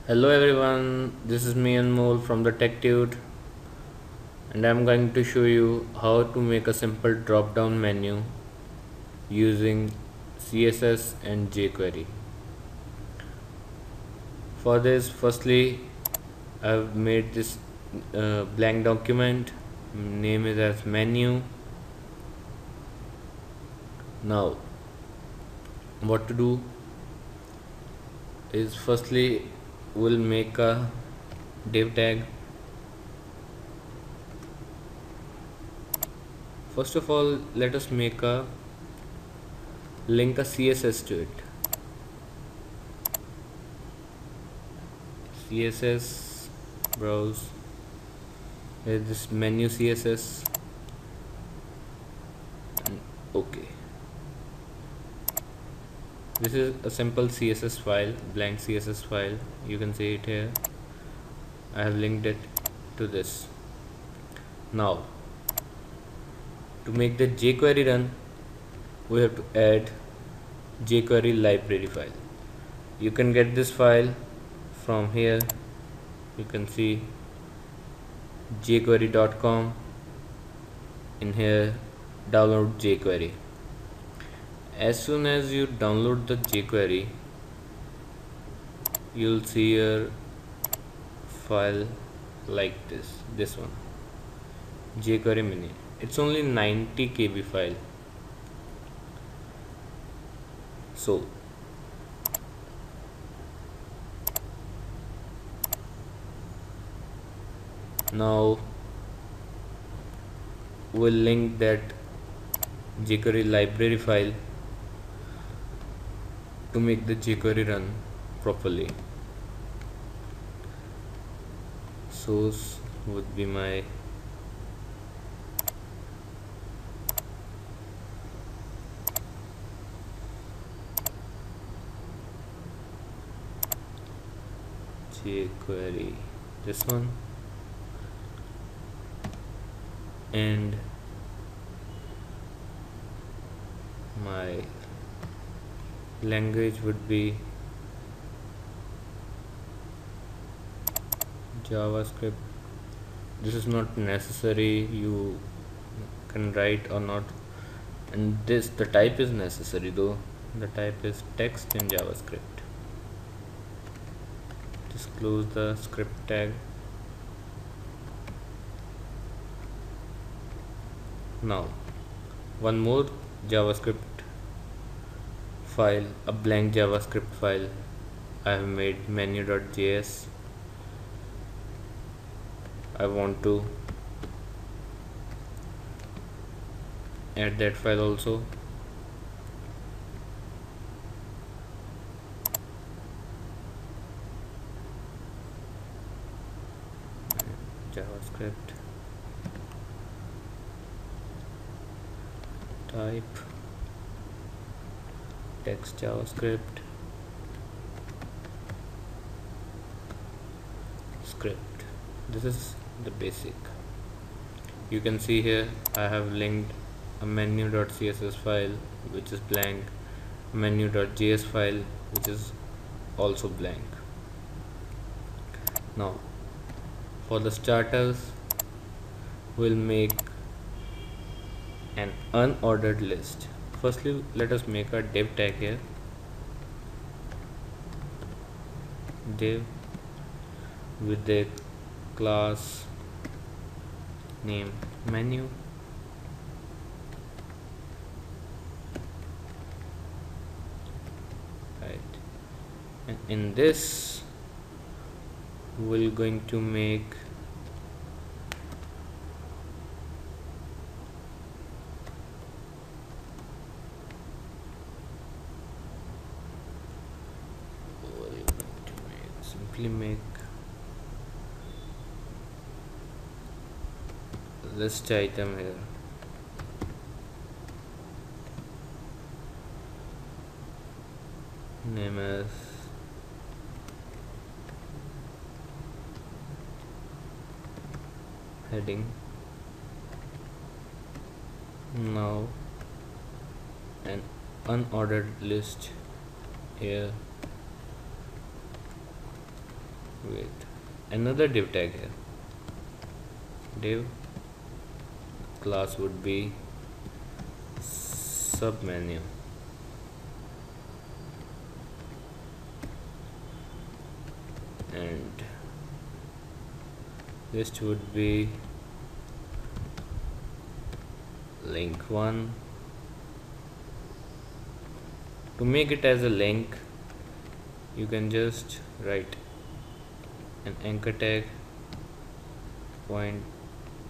Hello everyone, this is me Anmol from the Tech Dude, and I'm going to show you how to make a simple drop down menu using CSS and jQuery. For this, firstly, I've made this blank document, name is as menu. Now, what to do is firstly, we'll make a div tag. First of all, let us make a link a CSS to it. CSS browse is this menu CSS and OK. This is a simple CSS file, blank CSS file. You can see it here. I have linked it to this. Now, to make the jQuery run, we have to add jQuery library file. You can get this file from here. You can see jquery.com. In here, download jQuery. As soon as you download the jQuery, you'll see your file like this one, jQuery mini. It's only 90 KB file. So now we'll link that jQuery library file to make the jQuery run properly. Source would be my jQuery, this one, and my language would be JavaScript. This is not necessary, you can write or not, and the type is necessary though. The type is text in JavaScript. Just close the script tag. Now one more JavaScript file, a blank JavaScript file I have made, menu.js. I want to add that file also. JavaScript type text JavaScript script. This is the basic. You can see here I have linked a menu.css file which is blank, menu.js file which is also blank. Now for the starters, we'll make an unordered list. Firstly, let us make a div tag here. Div with the class name menu. Right. And in this, we're going to make simply make list item here. Name as heading. Now an unordered list here. wait, another div tag here. Div class would be submenu, and list would be link 1. To make it as a link, you can just write an anchor tag point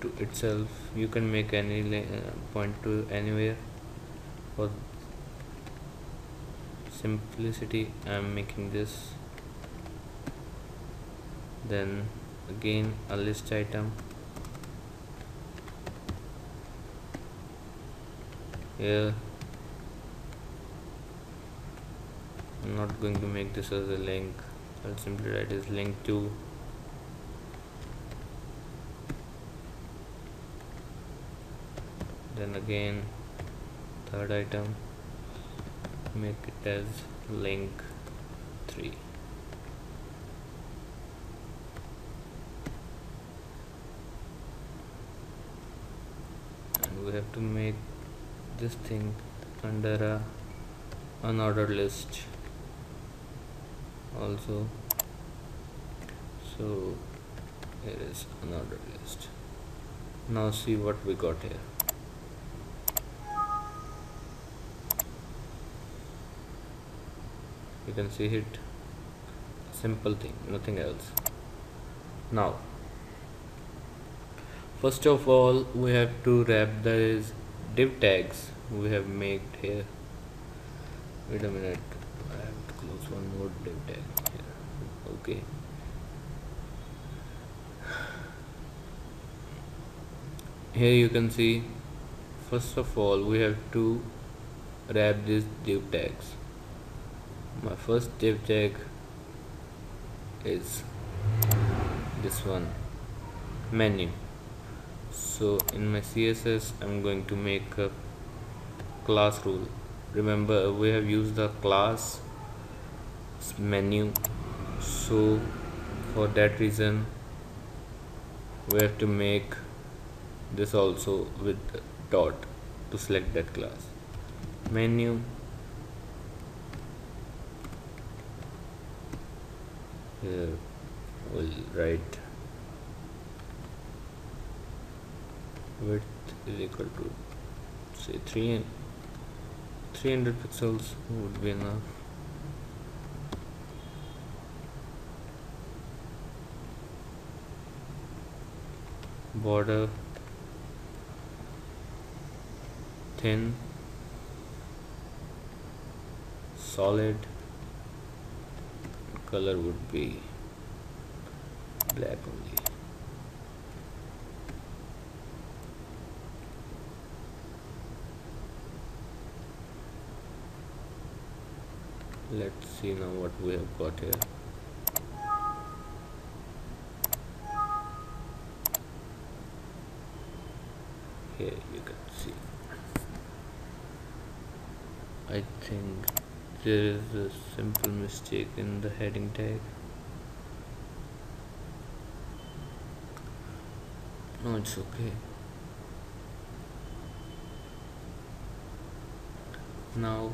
to itself. You can make any point to anywhere. For simplicity, I am making this. Then again a list item. Here I'm not going to make this as a link. I'll simply write as link to. Then again third item, make it as link 3. And we have to make this thing under a unordered list also. So here is unordered list. Now see what we got here. You can see it, simple thing, nothing else. Now first of all, we have to wrap these div tags we have made here. Wait a minute, I have to close one more div tag here. Okay. Here you can see, first of all, we have to wrap these div tags. My first div tag is this one, menu. So in my CSS, I'm going to make a class rule. Remember, we have used the class menu, so for that reason we have to make this also with dot to select that class. Menu, here we'll write width is equal to say 300 pixels would be enough. Border thin, solid, color would be black only. Let's see now what we have got here. Here you can see, I think there is a simple mistake in the heading tag. No, it's okay. Now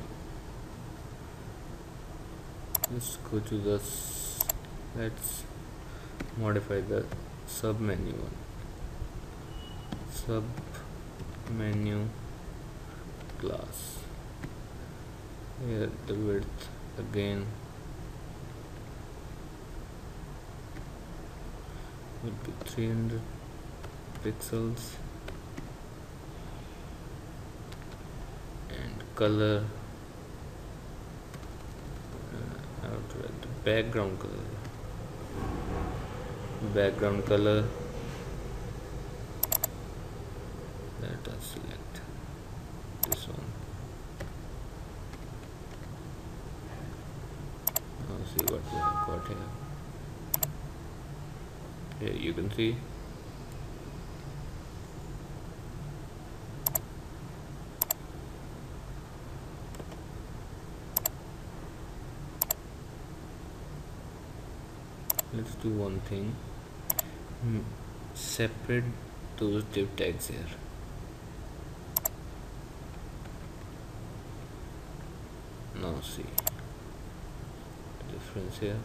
let's go to this, let's modify the sub menu one. Sub menu class. Here the width again would be 300 pixels, and color, I have to write the background color. Background color, let us select this one. Now see what we have got here. Here you can see let's do one thing. Separate those div tags here. Now see the difference here.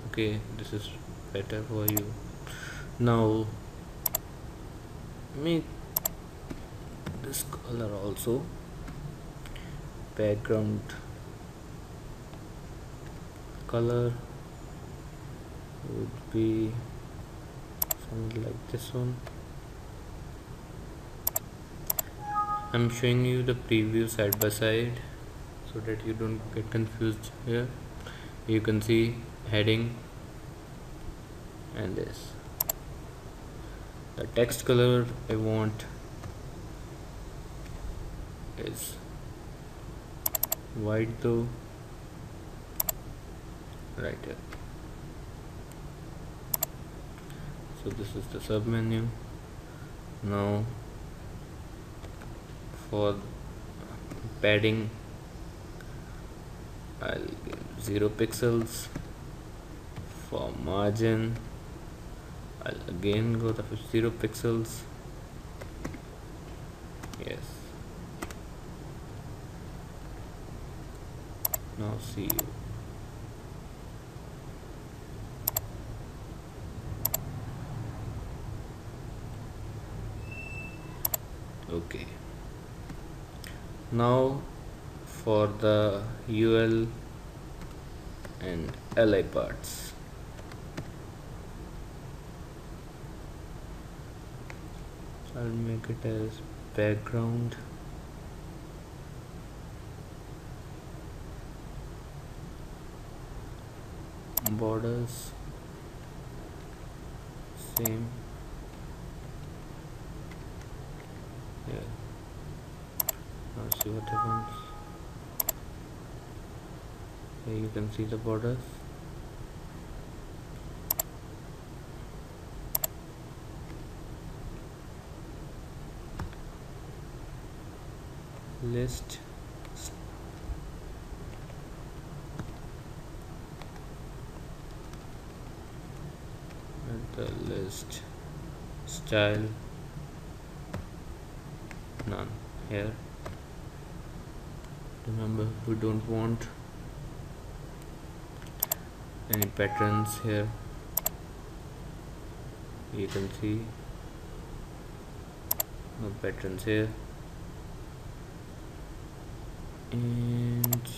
Okay, this is better for you. Now make this color also background color would be something like this one. I'm showing you the preview side by side so that you don't get confused here. You can see heading and this. The text color I want is white though, right here. So this is the sub menu. Now for padding I'll give 0 pixels. For margin I'll again go the 0 pixels. Yes. Now see you. Okay. Now for the UL and LI parts. I'll make it as background. Borders same. Yeah. Now see what happens. Here you can see the borders. List and the list style none here. Remember, we don't want any patterns here. You can see no patterns here, and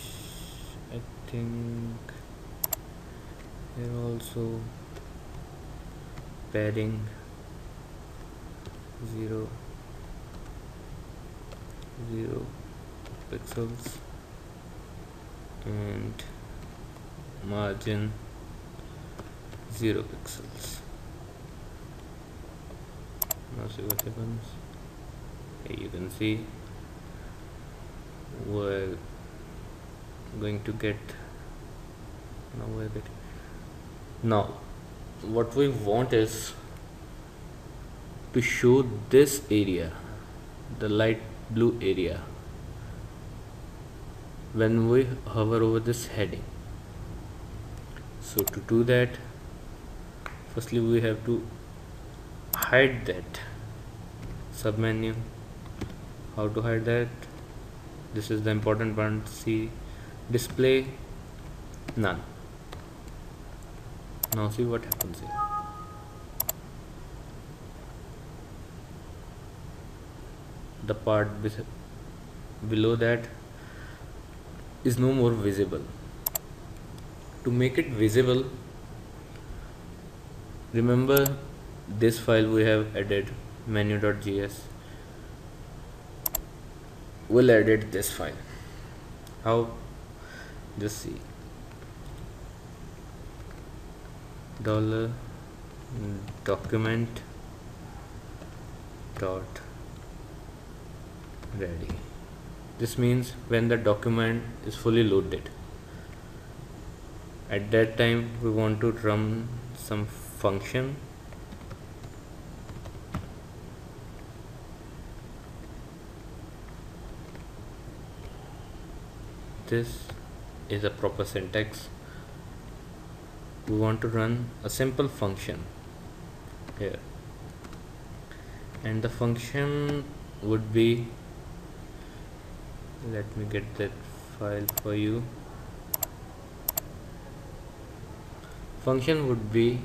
I think here also padding 0 pixels and margin 0 pixels. Now see what happens. Here you can see we're going to get now what we want is to show this area, the light blue area, when we hover over this heading. So to do that, firstly we have to hide that submenu. How to hide that? This is the important part. See, display none. Now see what happens here. The part below that is no more visible. To make it visible, remember this file we have added, menu.js. We'll edit this file. How? Just see. Dollar document dot ready. This means when the document is fully loaded, at that time we want to run some function. This is a proper syntax. we want to run a simple function here, and the function would be, let me get that file for you. Function would be,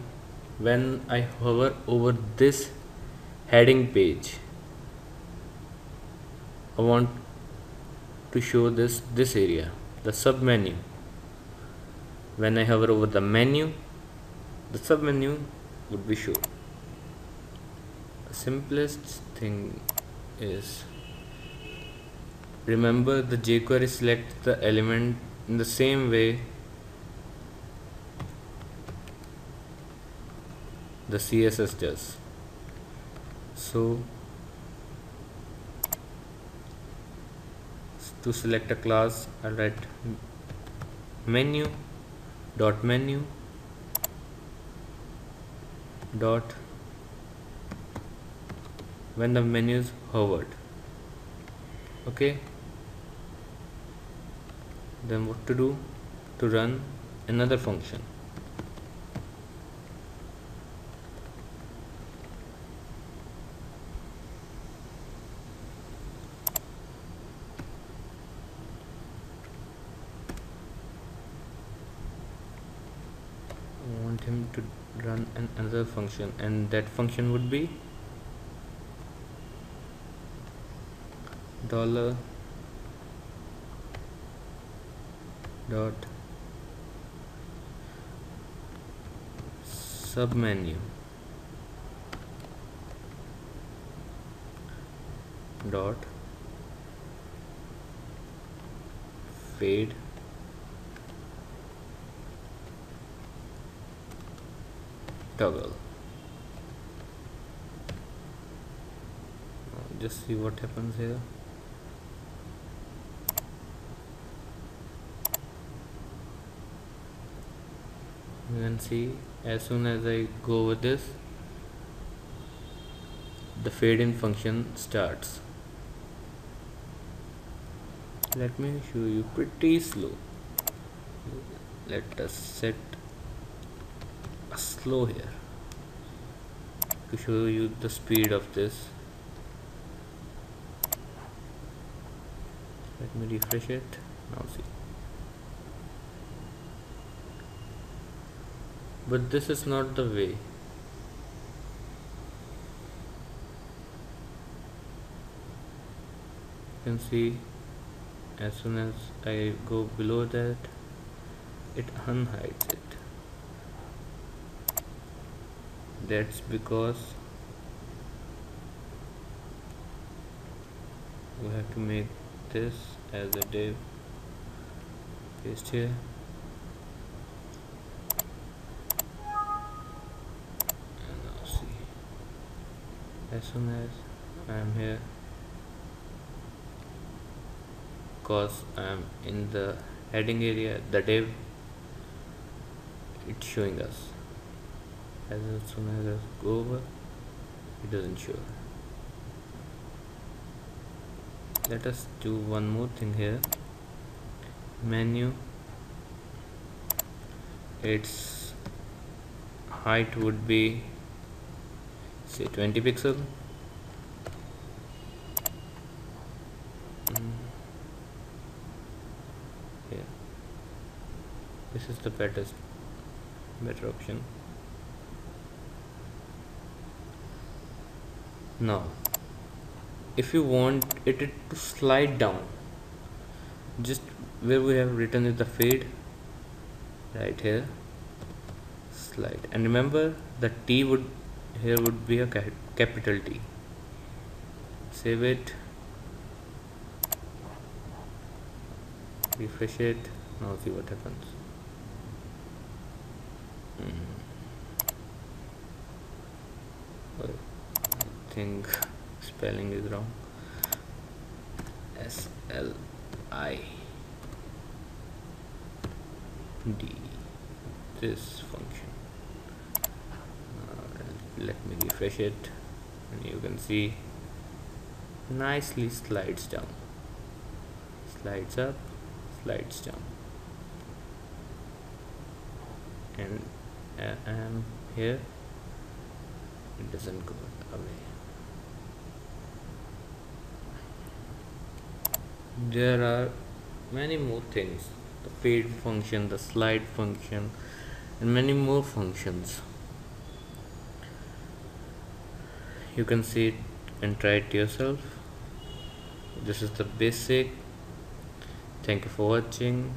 when I hover over this heading page, I want to show this area, the sub menu. When I hover over the menu, the sub menu would be shown. The simplest thing is, remember the jQuery selects the element in the same way the CSS does. So to select a class, I'll write menu dot menu dot when the menu is hovered. Okay, then what to do? To run another function. I want him to run another function, and that function would be dollar dot submenu dot fade toggle. Just see what happens here. You can see, as soon as I go with this, the fade in function starts. Let me show you pretty slow. Let us set a slow here to show you the speed of this. Let me refresh it. Now see. But this is not the way. You can see, as soon as I go below that, it unhides it. That's because we have to make this as a div. Paste here. And now see, as soon as I am here, because I am in the heading area, the div, it's showing us. As soon as I go over, it doesn't show. Let us do one more thing here. Menu, its height would be, say, 20 pixel. Here, this is the better option. Now, if you want it to slide down, just where we have written is the fade, right here, slide, and remember the T would here would be a capital T. Save it, refresh it. Now see what happens. I think spelling is wrong. SLID, this function. Let me refresh it, and you can see nicely slides down, slides up, slides down, and and here it doesn't go away. There are many more things, the fade function, the slide function, and many more functions. You can see it and try it yourself. This is the basic. Thank you for watching.